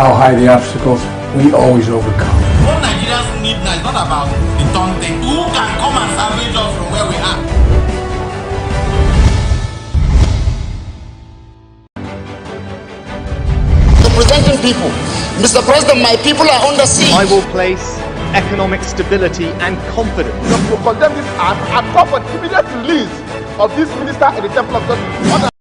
how high the obstacles, we always overcome. What Nigerians need now is not about the daunting. Who can come and salvage us from where we are? Representing people. Mr. President, my people are under siege. I will place economic stability and confidence. To condemn this act and call for immediate release of this minister in the Temple of Justice.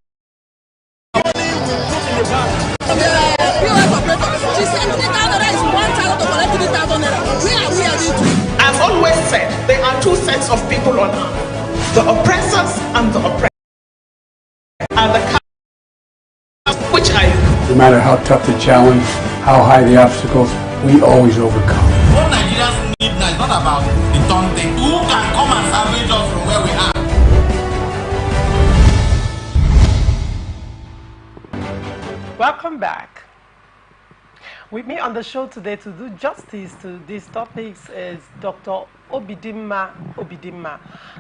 I've always said there are two sets of people on earth: the oppressors and the oppressed. And the which are you? No matter how tough the challenge, how high the obstacles, we always overcome. What Nigerians need now is not about the daunting. Who can come and salvage us from where we are? Welcome back. With me on the show today to do justice to these topics is Dr. Obidimma.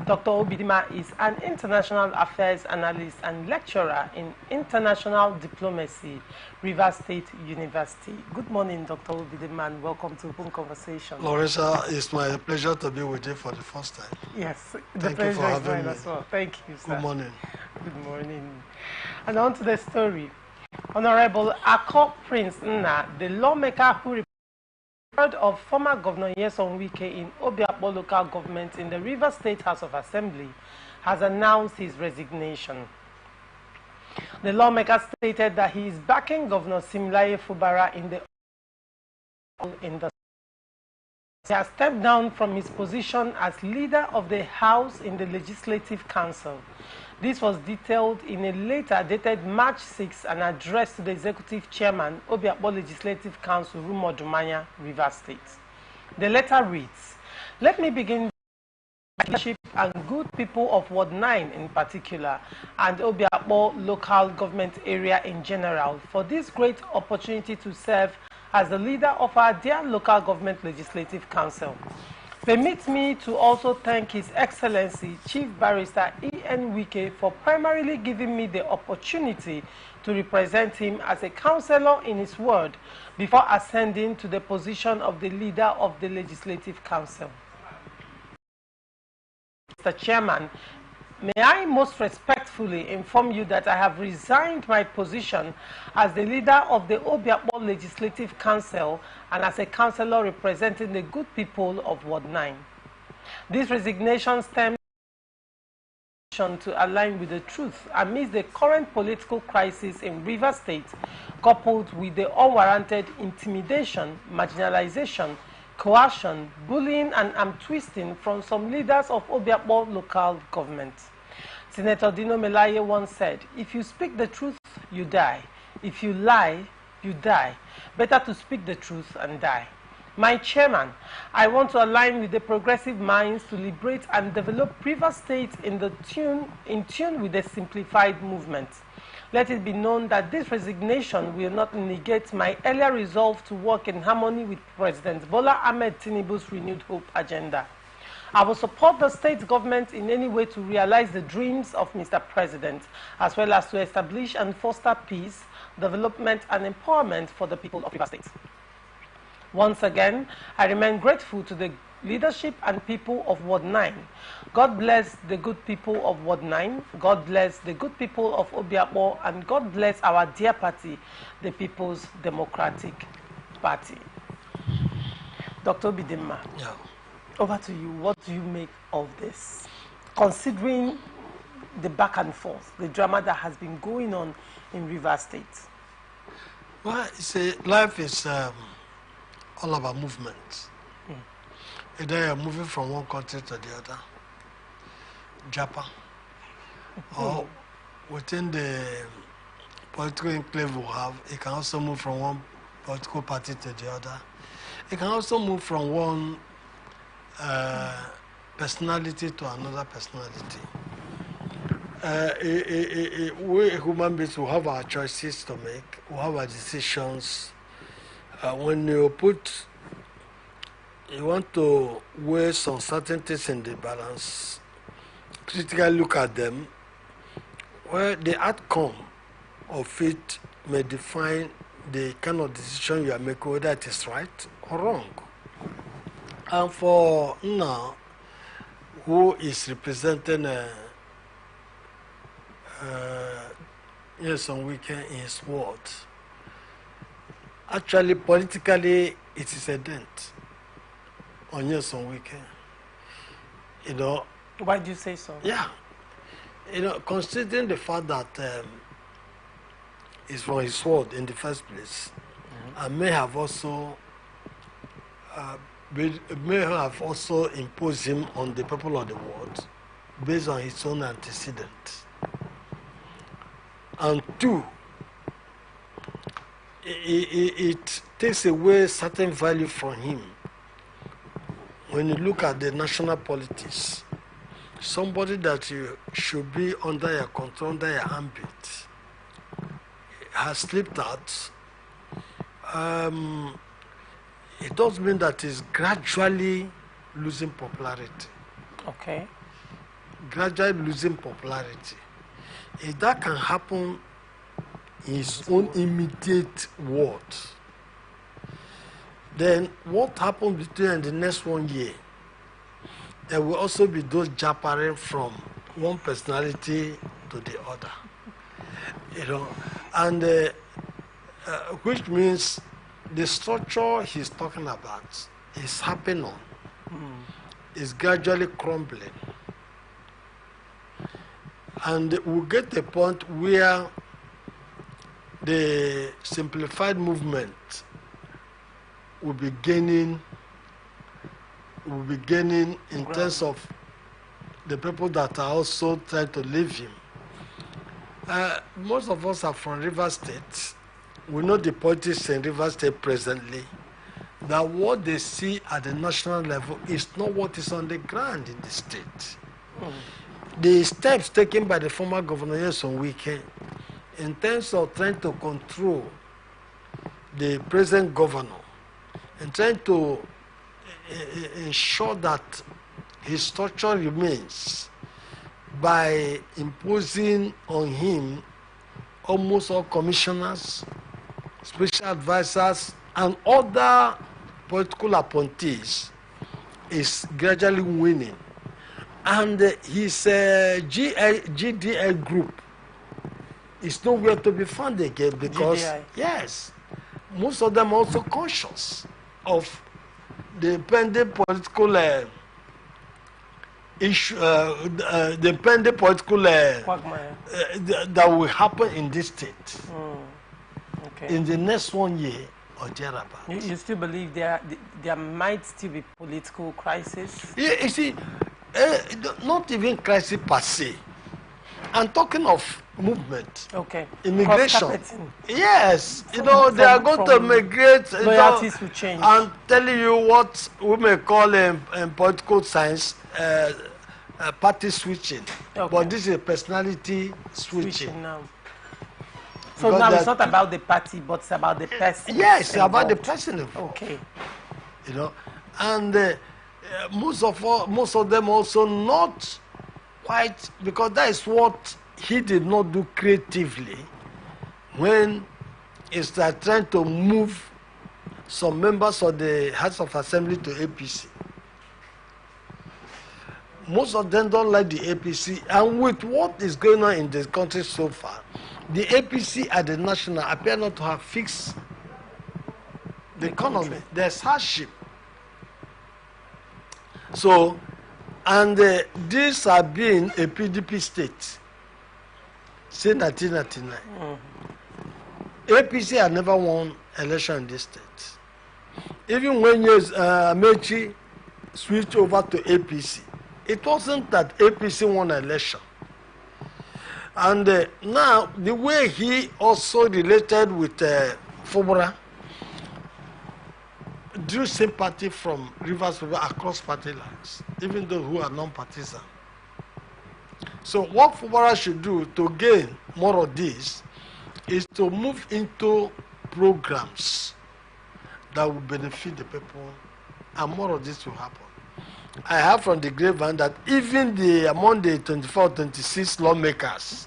Dr. Obidimma is an international affairs analyst and lecturer in international diplomacy, Rivers State University. Good morning, Dr. Obidimma, and welcome to Open Conversation. Larissa, it's my pleasure to be with you for the first time. Yes, the Thank you pleasure for is having mine me. as well. Thank you, sir. Good morning. Good morning. And on to the story. Honorable Akko Prince Nna, the lawmaker who referred of former Governor Nyesom Wike in Obiakpo local government in the Rivers State House of Assembly, has announced his resignation. The lawmaker stated that he is backing Governor Similaye Fubara in the he has stepped down from his position as leader of the House in the Legislative Council. This was detailed in a letter dated March 6 and addressed to the Executive Chairman, Obiakpo Legislative Council, Rumodumanya, Rivers State. The letter reads, "Let me begin with leadership and good people of Ward 9 in particular, and Obiakpo local government area in general, for this great opportunity to serve as the leader of our dear local government legislative council. Permit me to also thank His Excellency Chief Barrister E.N. Wike for primarily giving me the opportunity to represent him as a councillor in his ward before ascending to the position of the leader of the Legislative Council. Mr. Chairman, may I most respectfully inform you that I have resigned my position as the leader of the Obiakpo Legislative Council and as a councillor representing the good people of Ward 9. This resignation stems to align with the truth amidst the current political crisis in Rivers State, coupled with the unwarranted intimidation, marginalization, coercion, bullying, and arm twisting from some leaders of Obiakpo local government. Senator Dino Melaye once said, "If you speak the truth, you die. If you lie, you die. Better to speak the truth and die." My chairman, I want to align with the progressive minds to liberate and develop Rivers State in tune with the simplified movement. Let it be known that this resignation will not negate my earlier resolve to work in harmony with President Bola Ahmed Tinubu's renewed hope agenda. I will support the state government in any way to realize the dreams of Mr. President, as well as to establish and foster peace, development, and empowerment for the people of Rivers State. Once again, I remain grateful to the leadership and people of Ward 9. God bless the good people of Ward 9. God bless the good people of Obiakpo, and God bless our dear party, the People's Democratic Party. Dr. Obidimma. Yeah. Over to you. What do you make of this? Considering the back and forth, the drama that has been going on in Rivers State. Well, see, life is all about movement. Either you're moving from one country to the other, Japan, or within the political enclave we have, it can also move from one political party to the other. It can also move from one personality to another personality. We human beings will have our choices to make, we have our decisions. When you want to weigh some certain things in the balance, critically look at them, well, the outcome of it may define the kind of decision you are making, whether it is right or wrong. And for now, who is representing Nyesom Wike in his ward, actually, politically, it is a dent on Nyesom Wike. You know. Why do you say so? Yeah. You know, considering the fact that it's from his ward in the first place, and may have also imposed him on the people of the world based on his own antecedent. And two, it takes away certain value from him. When you look at the national politics, somebody that you should be under your control, under your ambit, has slipped out. It does mean that he's gradually losing popularity. Okay. Gradually losing popularity. If that can happen in his own immediate ward, then what happens between the next 1 year? There will also be those jappering from one personality to the other. You know, and which means the structure he's talking about is happening, is gradually crumbling. And we'll get a point where the simplified movement will be gaining in terms of the people that are also trying to leave him. Most of us are from Rivers State. We know the politics in Rivers State presently, that what they see at the national level is not what is on the ground in the state. The steps taken by the former governor Nyesom Wike in terms of trying to control the present governor and trying to ensure that his structure remains by imposing on him almost all commissioners, special advisors, and other political appointees is gradually winning. And his GDI group is nowhere to be found again because, GDI. yes, most of them are also conscious of the pending political issue, the pending political that will happen in this state Okay. in the next 1 year or thereabout. You still believe there might still be political crisis? Yeah, you see, not even crisis per se. I'm talking of movement. Okay. Immigration. Cross-carpeting. Yes, you know, they are going to migrate. Loyalties will change. I'm telling you what we may call in political science party switching. Okay. But this is personality switching. Now. So Because now it's not about the party, but it's about the person. Yes, it's about the involved. person involved. Okay. You know, and most of them also not quite, because that is what he did not do creatively when he started trying to move some members of the House of Assembly to APC. Most of them don't like the APC, and with what is going on in the country so far, the APC at the national appear not to have fixed the economy. There's hardship. So, and this has been a PDP state since 1999. APC had never won election in this state. Even when Amechi switched over to APC, it wasn't that APC won an election. And now, the way he also related with Fubara drew sympathy from Rivers people across party lines, even those who are non-partisan. So what Fubara should do to gain more of this is to move into programs that will benefit the people, and more of this will happen. I have from the grapevine that even among the 24, 26 lawmakers,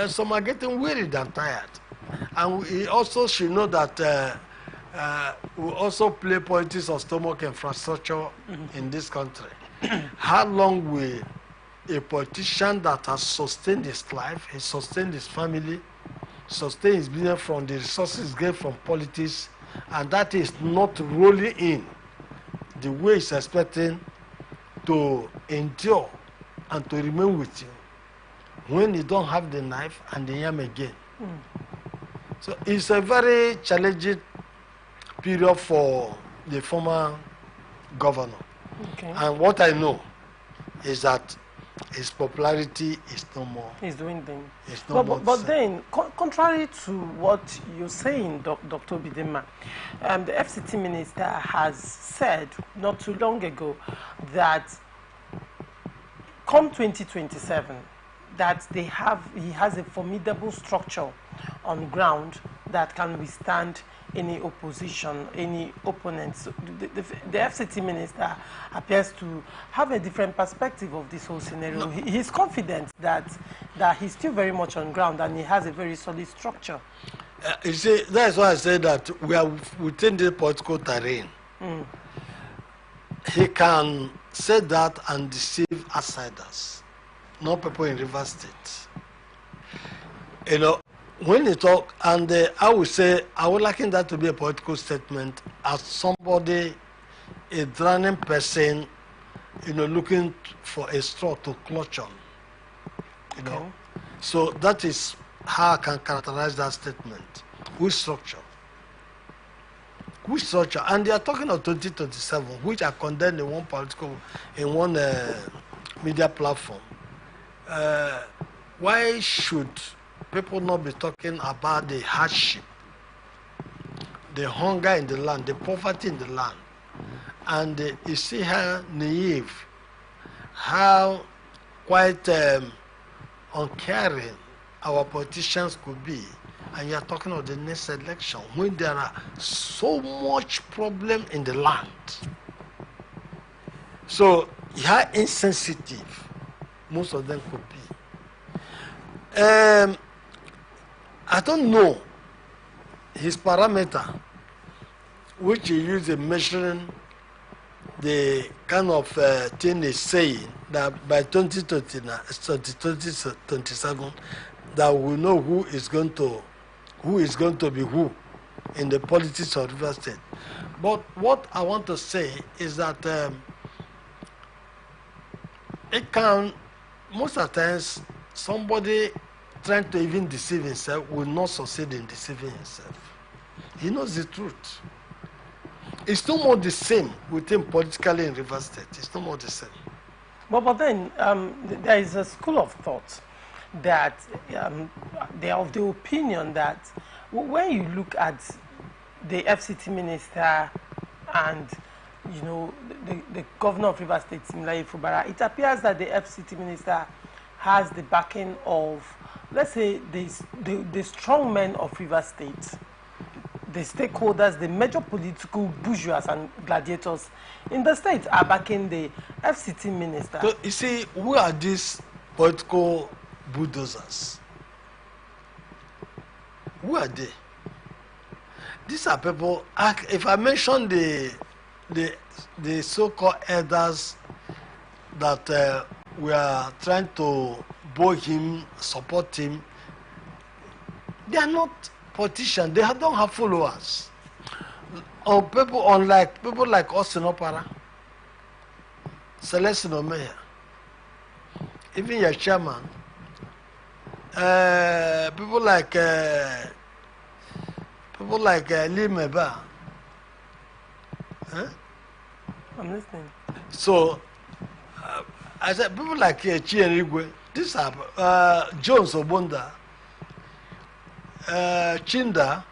some are getting wearied and tired. And he also should know that we also play politics of stomach infrastructure in this country. How long will a politician that has sustained his life, he sustained his family, sustain his business from the resources gained from politics, and that is not rolling in the way he's expecting to endure and to remain with you when you don't have the knife and the yam again. So it's a very challenging period for the former governor. Okay. And what I know is that his popularity is no more. He's doing things. It's no more. But then, contrary to what you're saying, Dr. Bidema, the FCT minister has said not too long ago that come 2027, that he has a formidable structure on ground that can withstand any opposition, any opponents. The FCT minister appears to have a different perspective of this whole scenario. No. He's confident that he's still very much on ground and he has a very solid structure. You see, that's why I say that we are within the political terrain. He can say that and deceive outsiders, not people in River State. You know, when you talk, and I would say, I would liken that to be a political statement as somebody, a drowning person, you know, looking for a straw to clutch on. You know, so that is how I can characterize that statement. Which structure? Which structure? And they are talking of 2027, which are condemned in one media platform. Why should people not be talking about the hardship, the hunger in the land, the poverty in the land? And you see how naive, how quite uncaring our politicians could be. And you are talking of the next election when there are so much problem in the land. So how insensitive most of them could be. I don't know his parameter, which he used in measuring the kind of thing he's saying that by 2027 that we know who is going to be who in the politics of River State. But what I want to say is that it can, most of the times, somebody trying to even deceive himself will not succeed in deceiving himself. He knows the truth. It's no more the same with him politically in River State. It's no more the same. But then there is a school of thought that they are of the opinion that when you look at the FCT minister and the governor of River State, Siminalayi Fubara, it appears that the FCT minister has the backing of, let's say, the strong men of River State, the stakeholders, the major political bourgeois and gladiators in the state are backing the FCT minister. So you see, who are these political bulldozers? Who are they? These are people. If I mention the so-called elders that we are trying to bow him, support him, they are not politicians. They don't have followers. Or people, unlike people like Austin Opara, Celestine Omeya, even your chairman, people like Lee Meba. I'm listening. So I said people like Chienigwe, these are Jones Obonda, Chinda.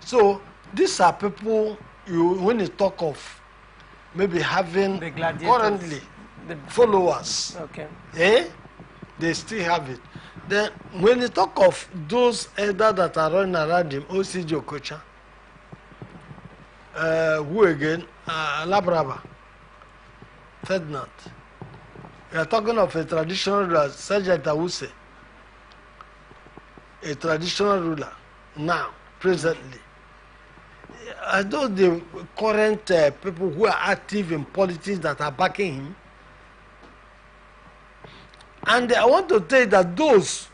So these are people when you talk of maybe having currently followers. Okay. They still have it. Then when you talk of those elders that are running around him, O.C.J. Okocha, who again? Labraba, Ferdinand. We are talking of a traditional ruler, Sergeant Awuse. a traditional ruler now, presently. Are those the current people who are active in politics that are backing him? And I want to tell you that those,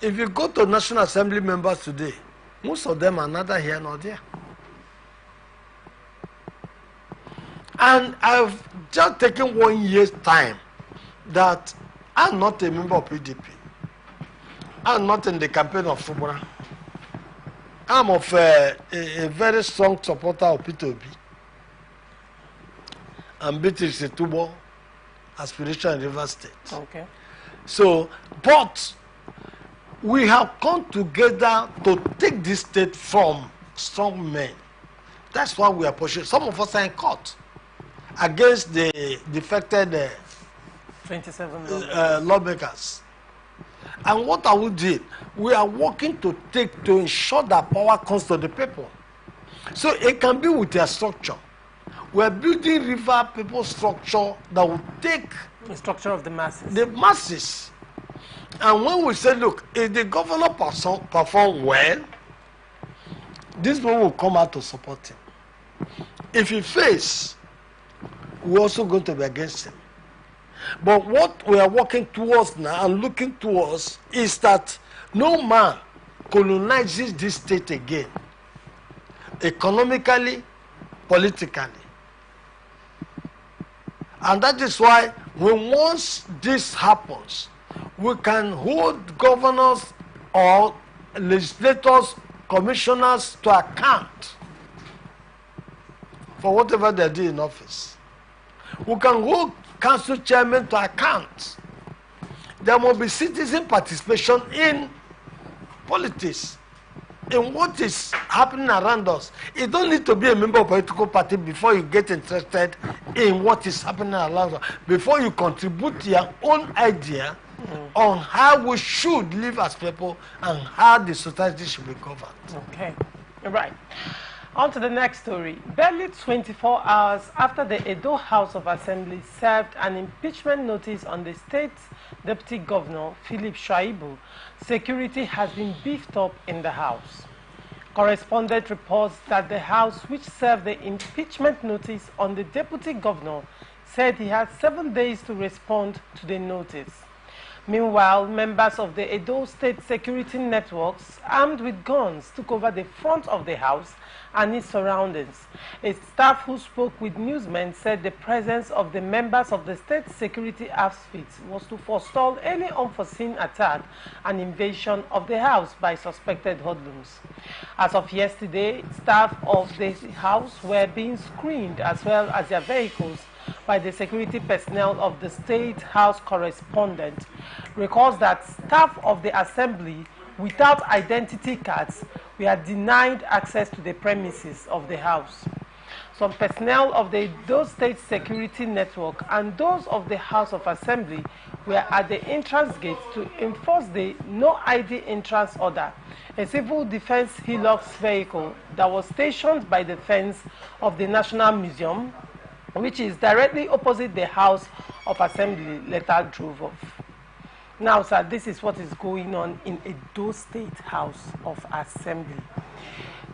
if you go to National Assembly members today, most of them are neither here nor there. And I've just taken 1 year's time that I'm not a member of PDP. I'm not in the campaign of Fubara. I'm of a very strong supporter of P2B. And Beatrice Tubo, aspiration in River State. Okay. So, but we have come together to take this state from strong men. That's why we are pushing. Some of us are in court against the defected 27 lawmakers. And what are we doing? We are working to ensure that power comes to the people. So it can be with their structure. We are building river people structure that will take the structure of the masses. The masses. And when we say, look, if the governor perform well, this one will come out to support him. If he fails, we're also going to be against him. But what we are working towards now and looking towards is that no man colonizes this state again, economically, politically. And that is why when once this happens, we can hold governors or legislators, commissioners to account for whatever they do in office. We can hold council chairmen to account. There must be citizen participation in politics, in what is happening around us. You don't need to be a member of a political party before you get interested in what is happening around us, before you contribute your own idea on how we should live as people and how the society should be governed. Okay, right. On to the next story. Barely 24 hours after the Edo House of Assembly served an impeachment notice on the state's Deputy Governor, Philip Shaibu, security has been beefed up in the House. Correspondent reports that the House, which served the impeachment notice on the Deputy Governor, said he had 7 days to respond to the notice. Meanwhile, members of the Edo State security networks, armed with guns, took over the front of the house and its surroundings. A staff who spoke with newsmen said the presence of the members of the state security outfits was to forestall any unforeseen attack and invasion of the house by suspected hoodlums. As of yesterday, staff of the house were being screened as well as their vehicles by the security personnel of the State House correspondent. Recalls that staff of the assembly without identity cards were denied access to the premises of the house. Some personnel of the Edo State Security Network and those of the House of Assembly were at the entrance gate to enforce the no ID entrance order, a civil defense Hilux vehicle that was stationed by the fence of the National Museum, which is directly opposite the House of Assembly, later drove off. Now, sir, this is what is going on in Edo State House of Assembly.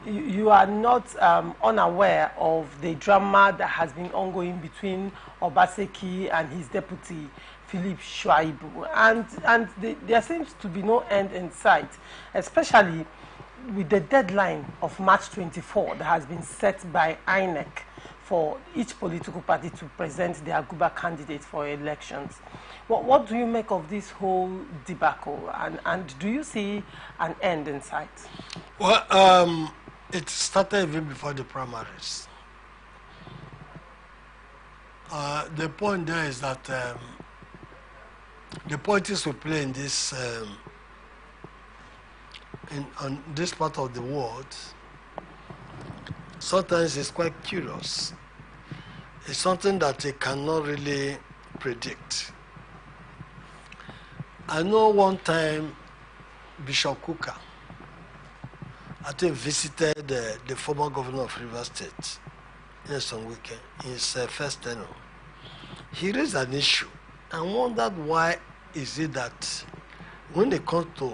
You are not unaware of the drama that has been ongoing between Obaseki and his deputy, Philip Shuaibu. And there seems to be no end in sight, especially with the deadline of March 24 that has been set by INEC for each political party to present their Guba candidates for elections. What do you make of this whole debacle, and do you see an end in sight? Well, it started even before the primaries. The point there is that the politics we play in this on this part of the world sometimes is quite curious. It's something that they cannot really predict. I know one time Bishop Kuka, I think, visited the former governor of River State in some weekend, in his first tenure. He raised an issue and wondered why is it that when they come to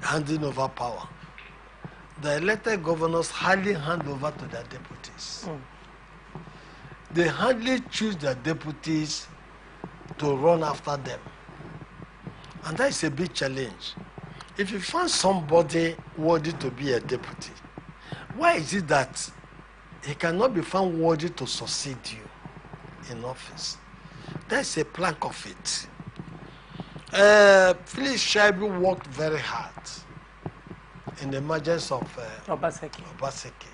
handing over power. The elected governors hardly hand over to their deputies. They hardly choose their deputies to run after them. And that is a big challenge. If you find somebody worthy to be a deputy, why is it that he cannot be found worthy to succeed you in office? That's a plank of it. Phyllis Shaibu worked very hard in the emergence of Obaseki,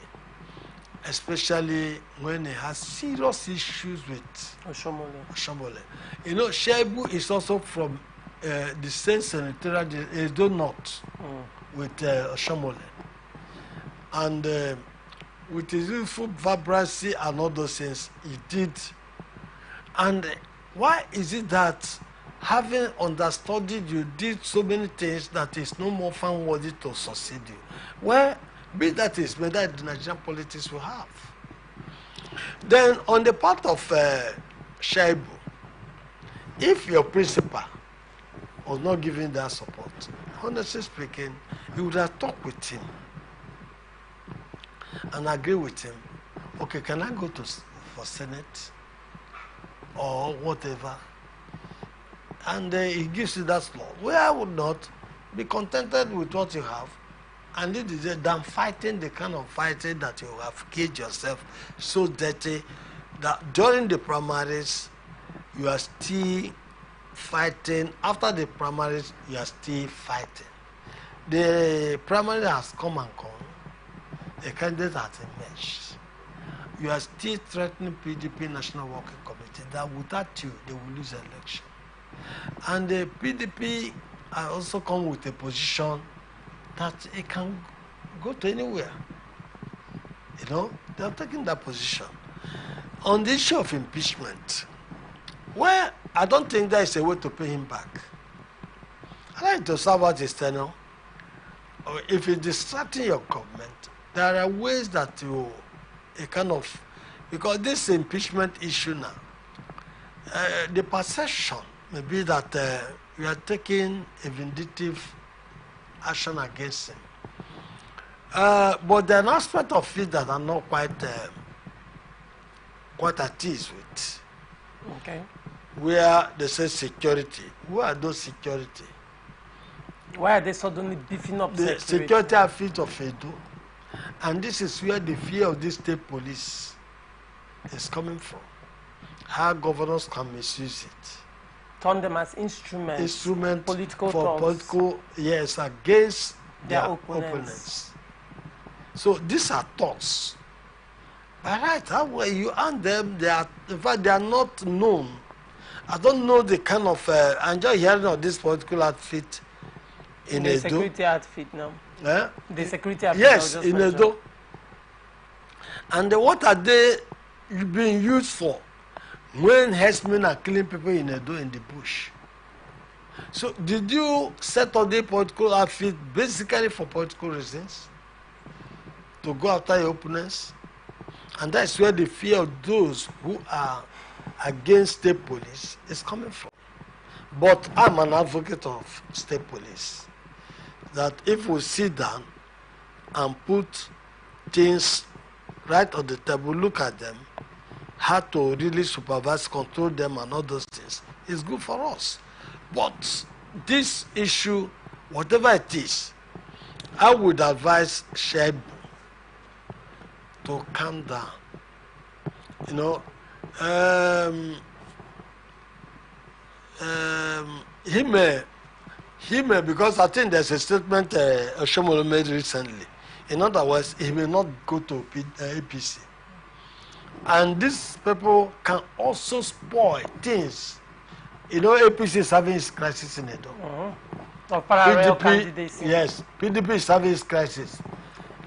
especially when he has serious issues with Oshomole. You know, Shaibu is also from the same senatorial Edo North with Oshomole. And with his youthful vibrancy and all those things, he did. And why is it that having understudied you did so many things that is no more found worthy to succeed you? Well, be that is, may that the Nigerian politics will have. Then on the part of Shaibu, if your principal was not giving that support, honestly speaking, you would have talked with him and agree with him. Okay, can I go for Senate or whatever? And he gives you that slot. Well, I would not be contented with what you have, and it is than fighting the kind of fighting that you have caged yourself so dirty that during the primaries you are still fighting. After the primaries, you are still fighting. The primary has come and gone. A candidate has emerged. You are still threatening PDP National Working Committee that without you, they will lose the election. And the PDP are also come with a position that it can go to anywhere. You know, they are taking that position. On the issue of impeachment, well, I don't think there is a way to pay him back. I like to serve out his tenure. Or if it's distracting your government, there are ways that you kind of, because this impeachment issue now, the perception may be that we are taking a vindictive action against him. But there are an aspect of it that I'm not quite at ease with. Okay. Where they say security. Where are those security? Why are they suddenly beefing up the security outfit of Edo? And this is where the fear of this state police is coming from. How governors can misuse it. Turn them as instruments. Political for thoughts. political, yes, against their opponents. So these are thoughts. By right, how you and them, they are, in fact, they are not known. I don't know the kind of, I'm just hearing of this political outfit in the Edo. Security outfit now. Eh? The security outfit. Yes, in Edo. And what are they being used for when herdsmen are killing people in Edo in the bush? So did you set up the political outfit basically for political reasons? To go after your opponents? And that's where the fear of those who are against state police is coming from. But I'm an advocate of state police. That if we sit down and put things right on the table, look at them, how to really supervise, control them and all those things, is good for us. But this issue, whatever it is, I would advise Shaibu to calm down. You know, he may, because I think there's a statement Oshomole made recently. In other words, he may not go to APC. And these people can also spoil things. You know, APC is having its crisis in Edo. Of parallel candidacy. Yes, PDP is having its crisis.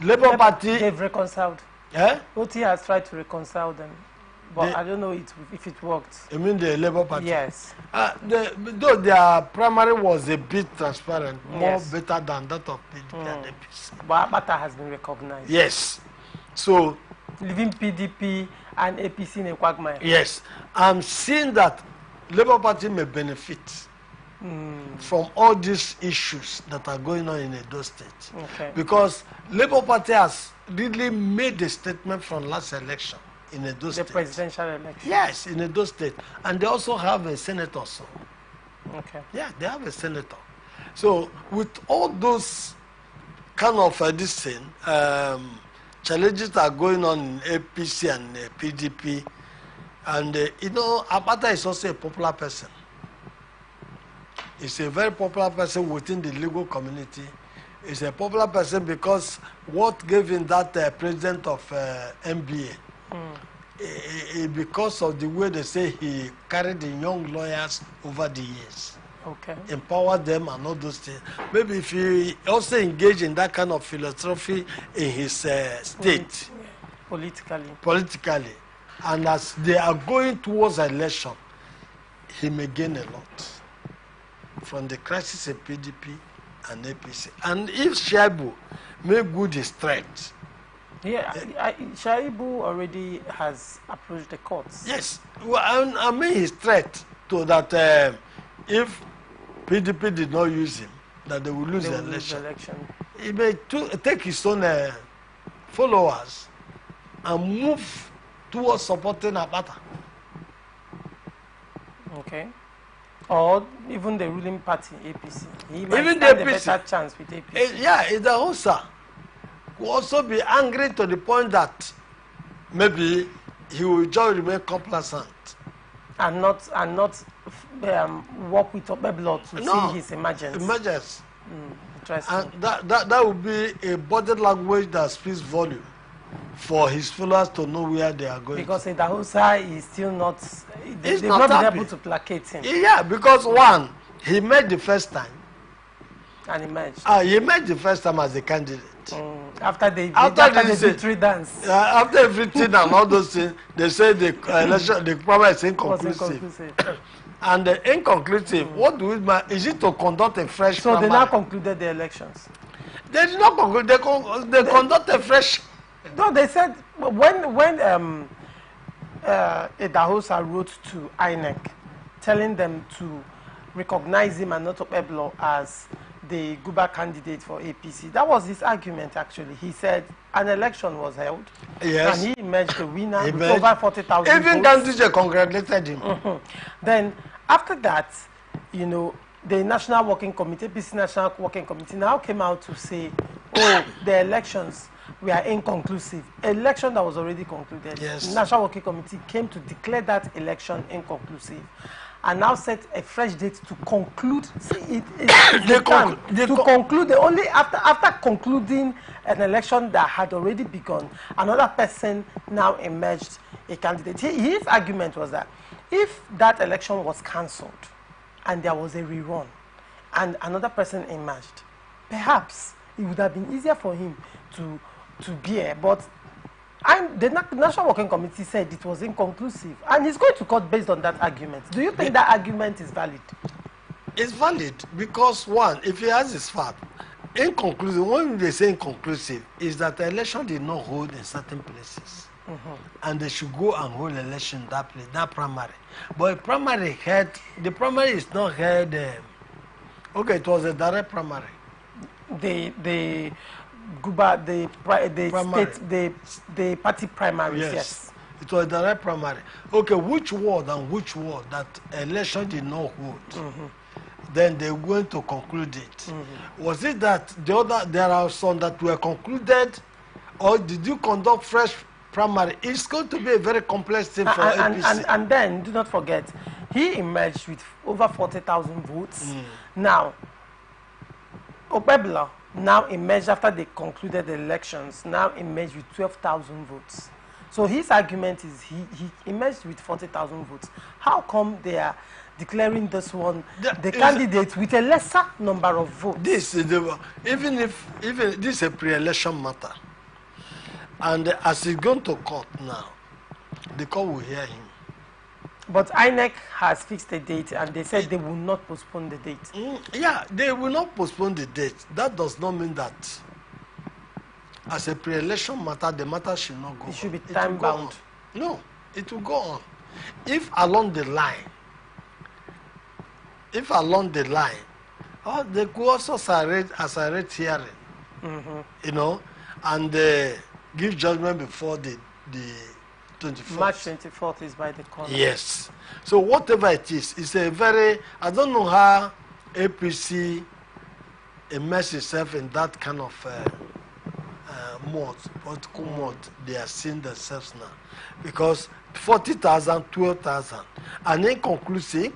Labour Party... They've reconciled. Eh? OT has tried to reconcile them. But I don't know if it worked. You mean the Labour Party? Yes. Though their primary was a bit transparent, more better than that of PDP and APC. But Abata has been recognized. Yes. So... leaving PDP and APC in a quagmire. Yes. I'm seeing that Labour Party may benefit from all these issues that are going on in Edo State. Okay. Because Labour Party has really made a statement from last election in Edo State. The presidential election. Yes, in Edo State. And they also have a senator. So. Okay. Yeah, they have a senator. So with all those kind of this thing, challenges that are going on in APC and PDP, and you know, Abata is also a popular person. He's a very popular person within the legal community. He's a popular person because what gave him that president of MBA, because of the way they say he carried the young lawyers over the years. Okay. Empower them and all those things. Maybe if he also engage in that kind of philosophy in his state, politically, and as they are going towards election, he may gain a lot from the crisis in PDP and APC. And if Shaibu make good his threat, yeah, Shaibu already has approached the courts. yes, well, I mean his threat to that if PDP did not use him, that they will lose the election. He may take his own followers and move towards supporting Abata. Okay. Or even the ruling party, APC. He might Even stand the a APC. better chance with APC. Yeah, the Hausa will also be angry to the point that maybe he will just remain complacent. And not work with Obeblo to see his emergence. Emergence. Interesting. And that would be a body language that speaks volume for his followers to know where they are going. Because in the Hausa is still not, they've not not been happy. able to placate him. Yeah, because one, he met the first time. And emerged. He emerged the first time as a candidate. After the say- victory dance. After everything and all those things, they say the election, the program is Was inconclusive. inconclusive. And the inconclusive, what do it mean? Is it to conduct a fresh So they primary? now concluded the elections. They did not conclude. They conduct a fresh. No, they said when Idahosa wrote to INEC telling them to recognize him and not Obeblo as the Guba candidate for APC. That was his argument, actually. He said an election was held. Yes. And he emerged the winner He with emerged. over 40,000 Even votes. Gandhi congratulated him. Then, after that, you know, the National Working Committee, APC National Working Committee, now came out to say, oh, the elections were inconclusive. Election that was already concluded. Yes. The National Working Committee came to declare that election inconclusive. And now set a fresh date to conclude. See, conclude. Only after concluding an election that had already begun, another person now emerged a candidate. His argument was that if that election was cancelled and there was a rerun and another person emerged, perhaps it would have been easier for him to bear. But the National Working Committee said it was inconclusive, and he's going to court based on that argument. Do you think that argument is valid? It's valid because one, if he has his fact, inconclusive. When they say inconclusive, is that the election did not hold in certain places, and they should go and hold election in that place, that primary. But the primary is not held. Okay, it was a direct primary. The Guba, the Primary. state, the party primaries. Yes. It was a direct primary. Okay, which ward and which ward that election did not hold? Then they were going to conclude it. Was it that there are some that were concluded, or did you conduct fresh primary? It's going to be a very complex thing for APC. And then do not forget, he emerged with over 40,000 votes. Now, Obebla now emerged after they concluded the elections, now emerged with 12,000 votes. So his argument is he emerged with 40,000 votes. How come they are declaring this one the candidate with a lesser number of votes? This is even this is a pre-election matter, and as he's going to court now, the court will hear him. But INEC has fixed a date, and they said they will not postpone the date. Yeah, they will not postpone the date. That does not mean that as a pre-election matter, the matter should not go on. It should be time bound. No, it will go on. If along the line, if along the line, they could also accelerate hearing, you know, and give judgment before the 24th. March 24th is by the corner. Yes. So whatever it is, it's a very, I don't know how APC immerse itself in that kind of mode, political mode they are seeing themselves now. Because 40,000, 12,000, and inconclusive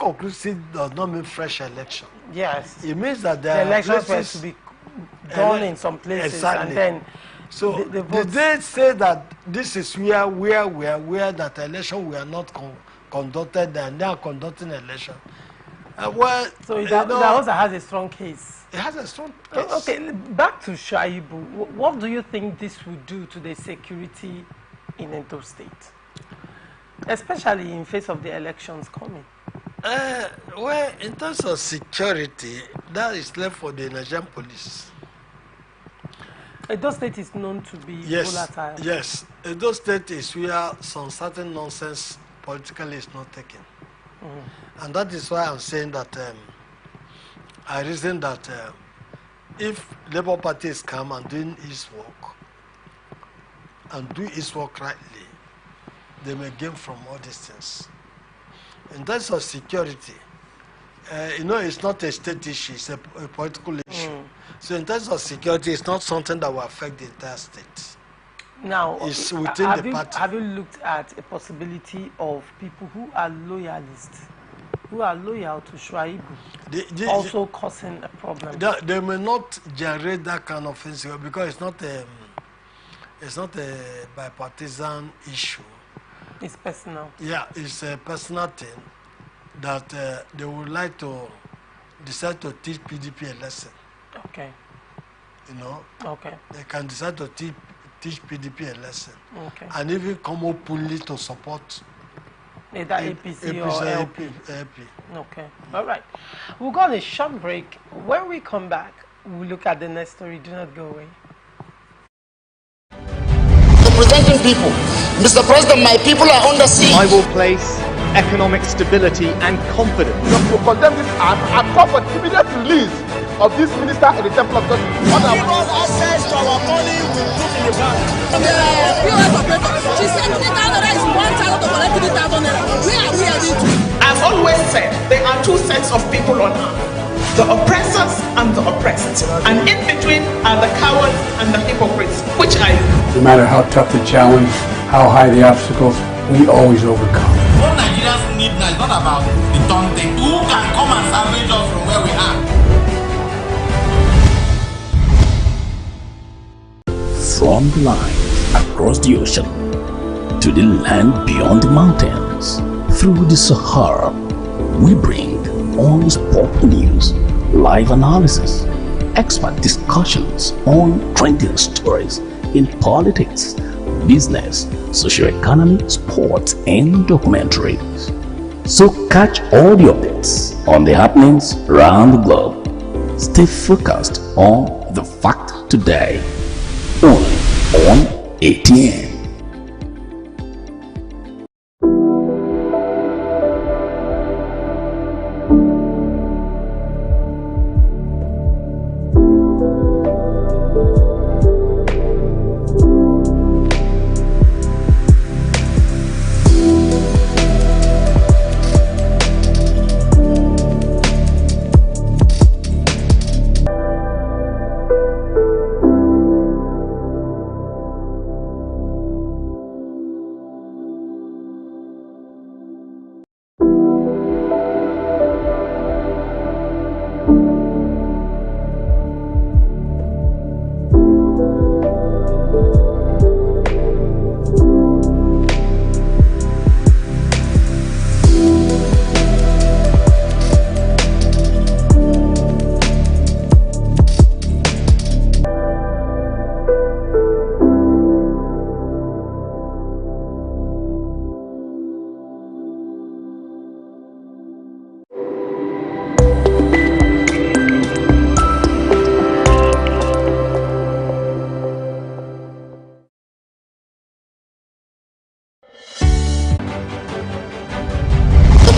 does not mean fresh election. Yes. It means that the elections were to be done in some places, exactly. and then so the did they say that this is where that election were not conducted and they are conducting election? Well, so that also has a strong case. It has a strong case. Okay, back to Shaibu. What do you think this would do to the security in Edo State, especially in face of the elections coming? Well, in terms of security, that is left for the Nigerian police. Edo State is known to be volatile. Yes, Edo State is where some certain nonsense politically is not taken. And that is why I'm saying that I reason that if Labour Party is come and doing its work and do its work rightly, they may gain from all these things. In terms of security, you know, it's not a state issue, it's a political issue. So in terms of security, it's not something that will affect the entire state. Now, it's within the party. Have you looked at a possibility of people who are loyalists, who are loyal to Shuaibu, also causing a problem? They may not generate that kind of insecurity because it's not a bipartisan issue. It's personal. Yeah, it's a personal thing that they would like to decide to teach PDP a lesson. Okay. You know? Okay. They can decide to teach PDP a lesson. Okay. And even come openly to support either APC or LP. Okay. All right. We'll go on a short break. When we come back, we'll look at the next story. Do not go away. Representing people. Mr. President, my people are under siege. I will place economic stability and confidence. To condemn this act and call for immediate release of this minister in the Temple of Justice. Give us access to our money we put in the bank. She said 3,000 is 1,000 to collect 3,000 naira. Where are we heading to? I've always said there are two sets of people on earth, the oppressors and the oppressed. And in between are the cowards and the hypocrites, which are you. No matter how tough the challenge, how high the obstacles, we always overcome. What Nigerians need now is not about the taunting. Who can come and salvage us from where we are? From the line across the ocean to the land beyond the mountains, through the Sahara, we bring on sport news, live analysis, expert discussions on trending stories in politics, business, socio-economy, sports, and documentaries. So catch all the updates on the happenings around the globe. Stay focused on the fact today, only on ATN.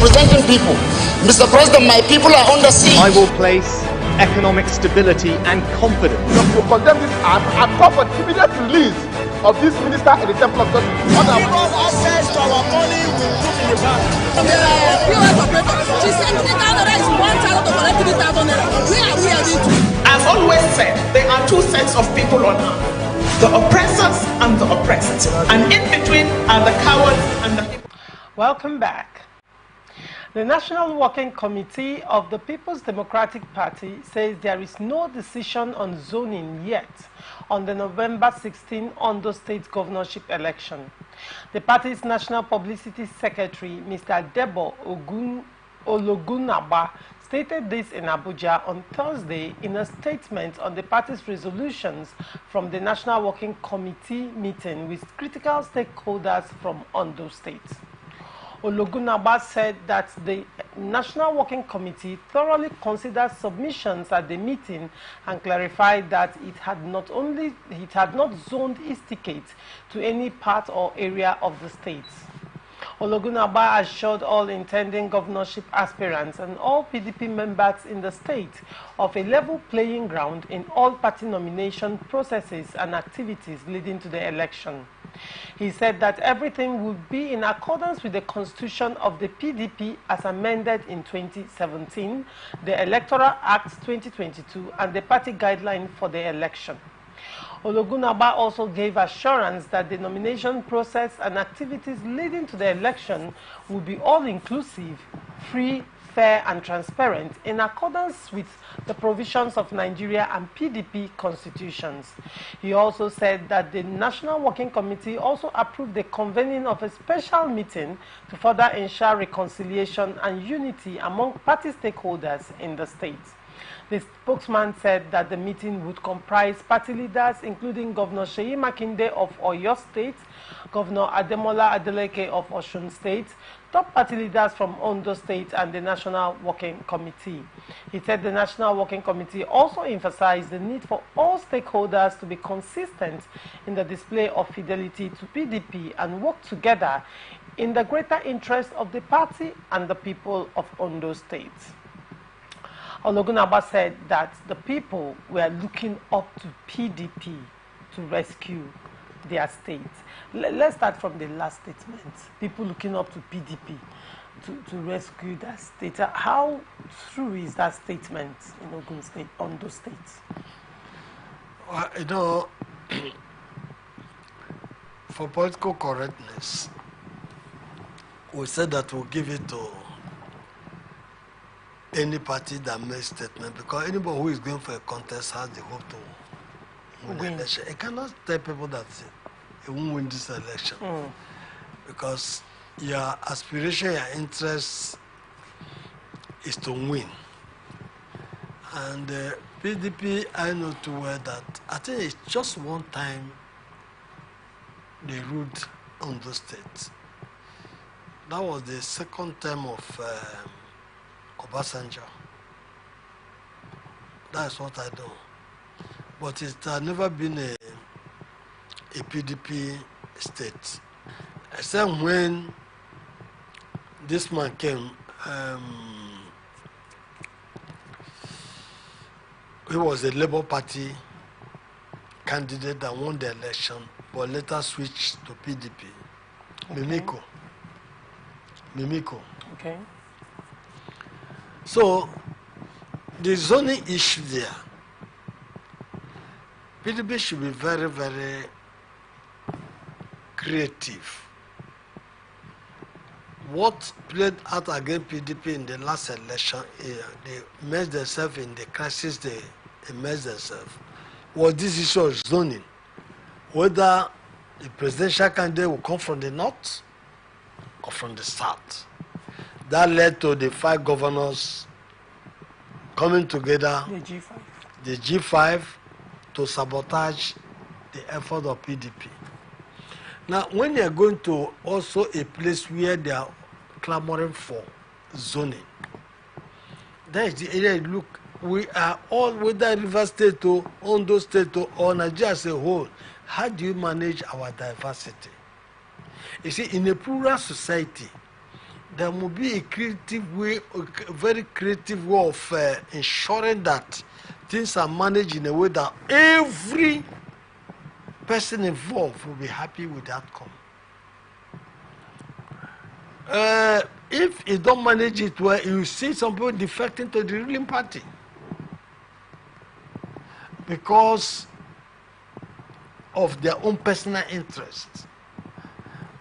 Representing people. Mr. President, my people are under siege. I will place economic stability and confidence. To condemn this act and call for the immediate release of this minister in the temple of God. Give us access to our money we put in the bank. From the POS operator, she said 3,000 naira is 1,000 to collect 3,000 naira. Where are we heading to? I've always said there are two sets of people on earth, the oppressors and the oppressed. And in between are the cowards and the people. Welcome back. The National Working Committee of the People's Democratic Party says there is no decision on zoning yet on the November 16 Ondo State governorship election. The party's National Publicity Secretary, Mr. Debo Ologunaba, stated this in Abuja on Thursday in a statement on the party's resolutions from the National Working Committee meeting with critical stakeholders from Ondo State. Ologunaba said that the National Working Committee thoroughly considered submissions at the meeting and clarified that it had not zoned Istikate to any part or area of the state. Ologunaba assured all intending governorship aspirants and all PDP members in the state of a level playing ground in all party nomination processes and activities leading to the election. He said that everything would be in accordance with the constitution of the PDP as amended in 2017, the Electoral Act 2022, and the party guideline for the election. Ologunaba also gave assurance that the nomination process and activities leading to the election will be all-inclusive, free, fair and transparent in accordance with the provisions of Nigeria and PDP constitutions. He also said that the National Working Committee also approved the convening of a special meeting to further ensure reconciliation and unity among party stakeholders in the state. The spokesman said that the meeting would comprise party leaders including Governor Seyi Makinde of Oyo State, Governor Ademola Adeleke of Osun State, top party leaders from Ondo State and the National Working Committee. He said the National Working Committee also emphasized the need for all stakeholders to be consistent in the display of fidelity to PDP and work together in the greater interest of the party and the people of Ondo State. Ologunaba said that the people were looking up to PDP to rescue their state. Let's start from the last statement. People looking up to PDP to rescue their state. How true is that statement in Ogun State, Ondo State? Well, you know, for political correctness, we said that we'll give it to any party that makes statement, because anybody who is going for a contest has the hope to win the election. You cannot tell people that you won't win this election because your aspiration, your interest is to win. And PDP, I know too well that I think it's just one time they ruled on the state. That was the second term of Obasanjo. That's what I know. But it has never been a PDP state. Except when this man came, he was a Labour Party candidate that won the election, but later switched to PDP. Okay. Mimiko. Okay. So, the zoning issue there, PDP should be very, very creative. What played out against PDP in the last election, they immersed themselves in the crisis they immersed themselves, was this issue of zoning. Whether the presidential candidate will come from the north or from the south. That led to the 5 governors coming together, the G5, to sabotage the effort of PDP. Now, when they are going to also a place where they are clamoring for zoning, that is the area. Look, we are all, whether River State or Ondo State or Nigeria as a whole, how do you manage our diversity? You see, in a plural society, there will be a creative way, a very creative way of ensuring that things are managed in a way that every person involved will be happy with the outcome. If you don't manage it well, you see some people defecting to the ruling party because of their own personal interests.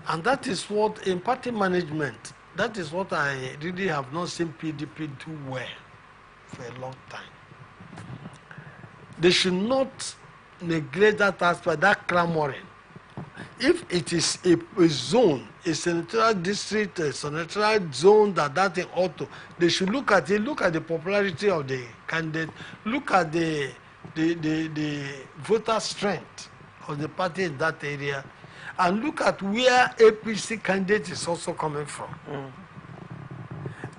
And that is what, in party management, that is what I really have not seen PDP do well for a long time. They should not neglect that aspect, that clamoring. If it is a zone, a senatorial district, a senatorial zone that thing ought to, they should look at it, look at the popularity of the candidate, look at the voter strength of the party in that area, and look at where APC candidate is also coming from.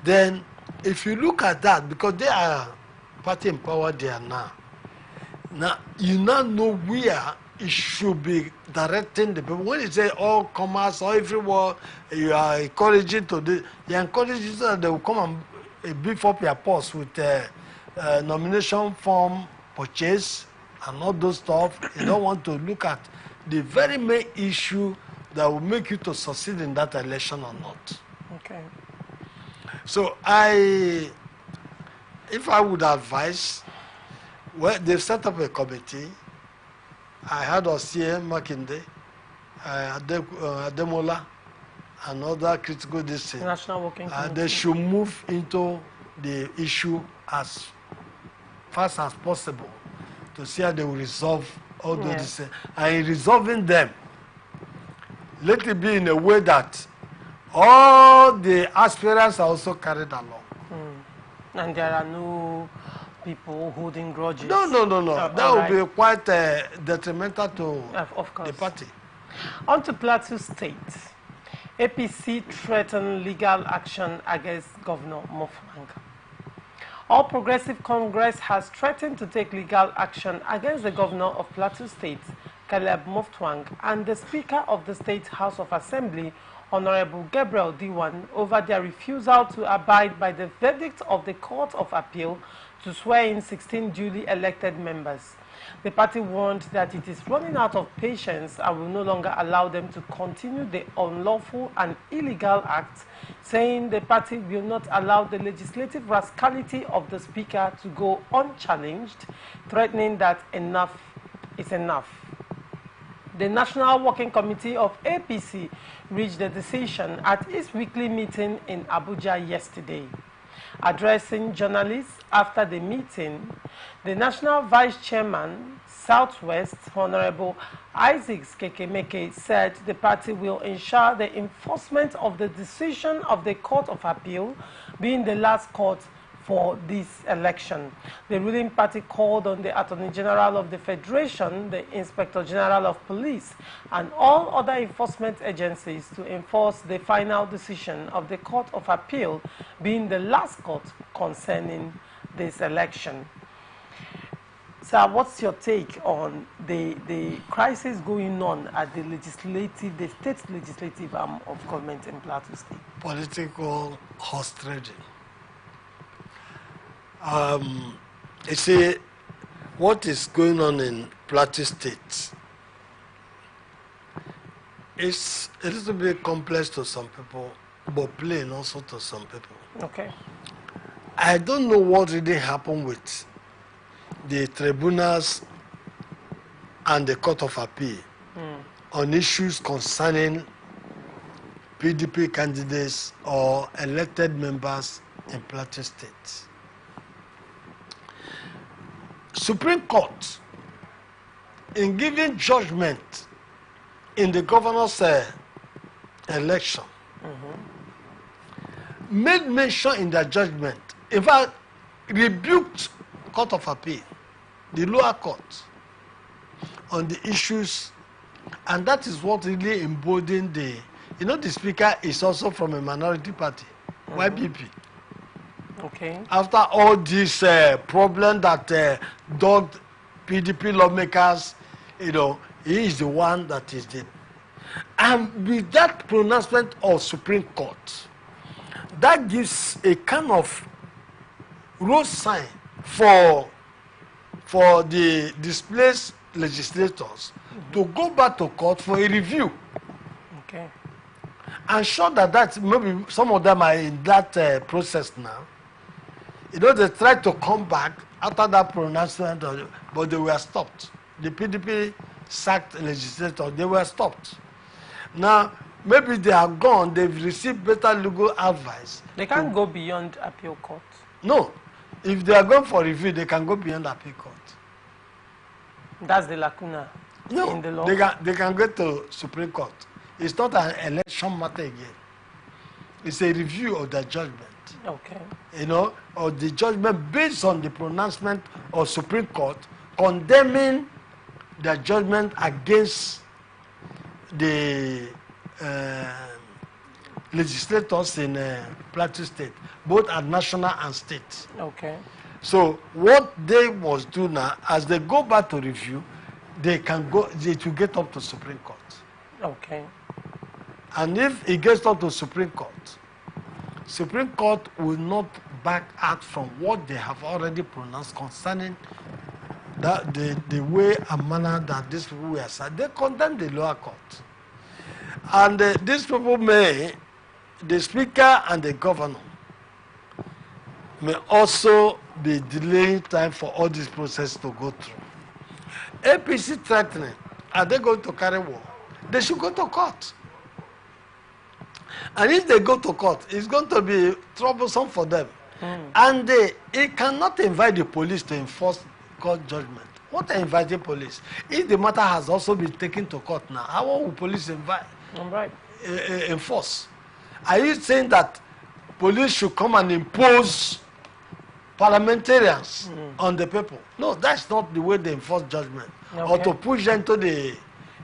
Then, if you look at that, because they are party in power there now, you now know where it should be directing the people. When you say all commerce or everyone, you are encouraging to do, you are encouraging so that they will come and beef up your post with nomination form purchase and all those stuff. You don't want to look at the very main issue that will make you to succeed in that election or not. Okay. So if I would advise, well, they've set up a committee. I had Osie Makinde, Ademola, and other critical districts. National Working Committee. They should move into the issue as fast as possible to see how they will resolve all those things. And in resolving them, let it be in a way that all the aspirants are also carried along. And there are no people holding grudges. No. That would be quite detrimental to the party. On to Plateau State. APC threatened legal action against Governor Mofwang. All Progressive Congress has threatened to take legal action against the Governor of Plateau State, Caleb Mofwang, and the Speaker of the State House of Assembly, Honorable Gabriel Diwan, over their refusal to abide by the verdict of the Court of Appeal to swear in 16 duly elected members. The party warned that it is running out of patience and will no longer allow them to continue the unlawful and illegal acts, saying the party will not allow the legislative rascality of the Speaker to go unchallenged, threatening that enough is enough. The National Working Committee of APC reached a decision at its weekly meeting in Abuja yesterday. Addressing journalists after the meeting, the National Vice Chairman, Southwest, Honorable Isaac Kekemeke, said the party will ensure the enforcement of the decision of the Court of Appeal, being the last court for this election. The ruling party called on the Attorney General of the Federation, the Inspector General of Police, and all other enforcement agencies to enforce the final decision of the Court of Appeal, being the last court concerning this election. Sir, what's your take on the crisis going on at the legislative, the state legislative arm of government in Plateau State? Political horse trading. You see, what is going on in Plateau State is a little bit complex to some people, but plain also to some people. Okay. I don't know what really happened with the tribunals and the Court of Appeal on issues concerning PDP candidates or elected members in Plateau State. Supreme Court, in giving judgment in the governor's election, made mention in their judgment, in fact, rebuked Court of Appeal, the lower court, on the issues, and that is what really emboldened the, the speaker is also from a minority party, YPP. Okay. After all this problem that dogged PDP lawmakers, he is the one that is the. And with that pronouncement of Supreme Court, that gives a kind of road sign for the displaced legislators to go back to court for a review. Okay. I'm sure that maybe some of them are in that process now. You know, they tried to come back after that pronouncement, but they were stopped. The PDP sacked legislators, they were stopped. Now, maybe they are gone, they've received better legal advice. They can't go beyond appeal court. No. If they are going for review, they can go beyond appeal court. That's the lacuna in the law. They can go to Supreme Court. It's not an election matter again. It's a review of the judgment. Okay. You know, or the judgment based on the pronouncement of Supreme Court condemning the judgment against the legislators in Plateau State, both at national and state. Okay. So what they must do now, as they go back to review, they can go. They will get up to Supreme Court. Okay. And if it gets up to Supreme Court will not back out from what they have already pronounced concerning that the way and manner that these people were said. They condemn the lower court. And these people the speaker and the governor may also be delaying time for all this process to go through. APC threatening, are they going to carry war? They should go to court. And if they go to court, it's going to be troublesome for them. And it cannot invite the police to enforce court judgment. What are inviting police? If the matter has also been taken to court now, how will police enforce? Are you saying that police should come and impose parliamentarians on the people? No, that's not the way they enforce judgment. Okay. Or to push them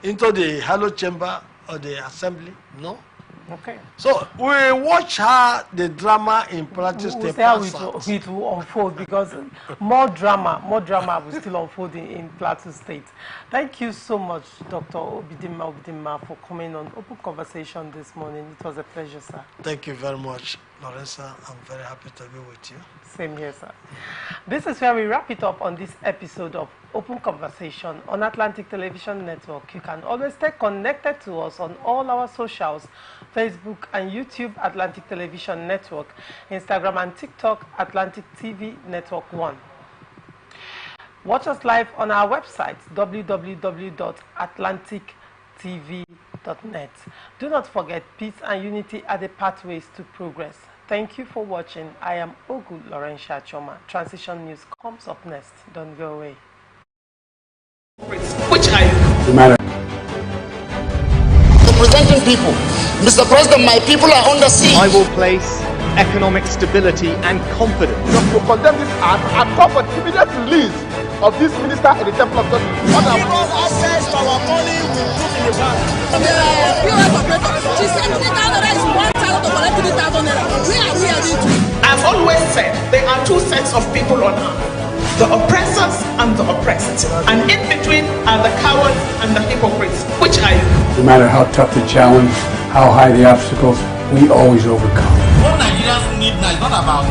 into the hollow chamber or the assembly. No. Okay. So we watch how the drama in practice we'll see how it will unfold, because more drama will still unfold in Plateau State. Thank you so much, Dr. Obidimma, for coming on Open Conversation this morning. It was a pleasure, sir. Thank you very much, Lorenza. I'm very happy to be with you. Same here, sir. This is where we wrap it up on this episode of Open Conversation on Atlantic Television Network. You can always stay connected to us on all our socials, Facebook and YouTube, Atlantic Television Network, Instagram and TikTok, Atlantic TV Network 1. Watch us live on our website, www.atlantictv.net. Do not forget, peace and unity are the pathways to progress. Thank you for watching. I am Ogu Laurentia Choma. Transition News comes up next. Don't go away. Which are you? Representing people. Mr. President, my people are under siege. I will place economic stability and confidence. To condemn this act and call for the immediate release of this minister in the Temple of God. Give us access to our money we put in the bank. POS operator, she said 3,000 naira is 1,000 to collect 3,000 naira. Where are we heading to? I've always said there are two sets of people on earth, the oppressors and the oppressed. And in between are the cowards and the hypocrites. Which are you? No matter how tough the challenge, how high the obstacles, we always overcome. What Nigerians need now is not about